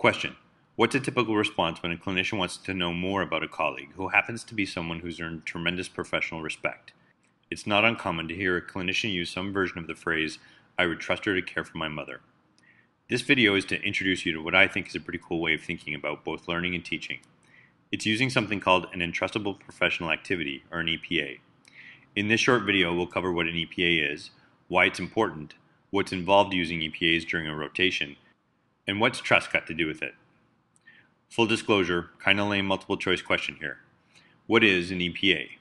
Question: what's a typical response when a clinician wants to know more about a colleague who happens to be someone who's earned tremendous professional respect? It's not uncommon to hear a clinician use some version of the phrase, "I would trust her to care for my mother." This video is to introduce you to what I think is a pretty cool way of thinking about both learning and teaching. It's using something called an entrustable professional activity, or an EPA. In this short video, we'll cover what an EPA is, why it's important, what's involved using EPAs during a rotation, and what's trust got to do with it. Full disclosure, kinda lame multiple choice question here. What is an EPA?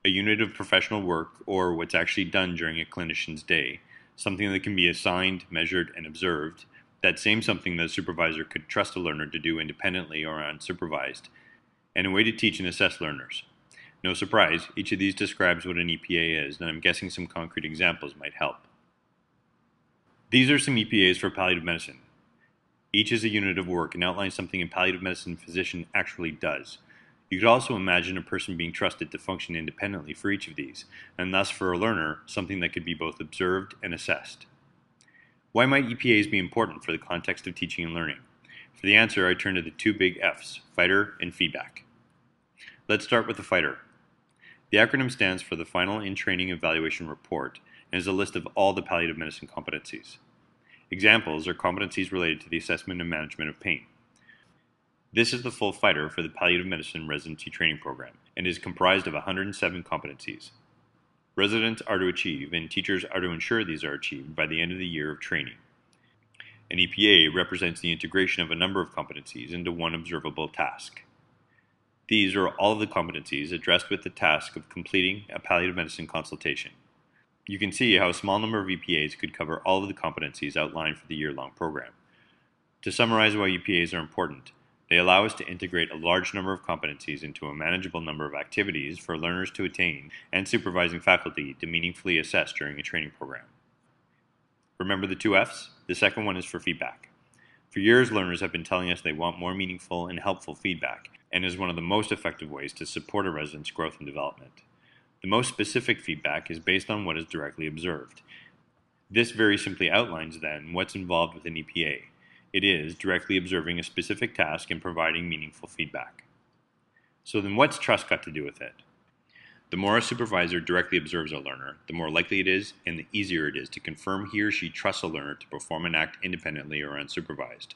A unit of professional work, or what's actually done during a clinician's day, something that can be assigned, measured, and observed, that same something that a supervisor could trust a learner to do independently or unsupervised, and a way to teach and assess learners. No surprise, each of these describes what an EPA is, and I'm guessing some concrete examples might help. These are some EPAs for palliative medicine. Each is a unit of work and outlines something a palliative medicine physician actually does. You could also imagine a person being trusted to function independently for each of these, and thus for a learner, something that could be both observed and assessed. Why might EPAs be important for the context of teaching and learning? For the answer, I turn to the two big F's, fighter and feedback. Let's start with the fighter. The acronym stands for the Final In-Training Evaluation Report and is a list of all the palliative medicine competencies. Examples are competencies related to the assessment and management of pain. This is the full fighter for the palliative medicine residency training program and is comprised of 107 competencies. Residents are to achieve and teachers are to ensure these are achieved by the end of the year of training. An EPA represents the integration of a number of competencies into one observable task. These are all of the competencies addressed with the task of completing a palliative medicine consultation. You can see how a small number of EPAs could cover all of the competencies outlined for the year-long program. To summarize why EPAs are important, they allow us to integrate a large number of competencies into a manageable number of activities for learners to attain and supervising faculty to meaningfully assess during a training program. Remember the two F's? The second one is for feedback. For years, learners have been telling us they want more meaningful and helpful feedback, and is one of the most effective ways to support a resident's growth and development. The most specific feedback is based on what is directly observed. This very simply outlines, then, what's involved with an EPA. It is directly observing a specific task and providing meaningful feedback. So then what's trust got to do with it? The more a supervisor directly observes a learner, the more likely it is and the easier it is to confirm he or she trusts a learner to perform an act independently or unsupervised.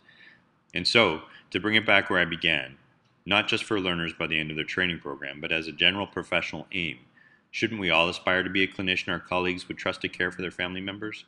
And so, to bring it back where I began, not just for learners by the end of their training program, but as a general professional aim, shouldn't we all aspire to be a clinician our colleagues would trust to care for their family members?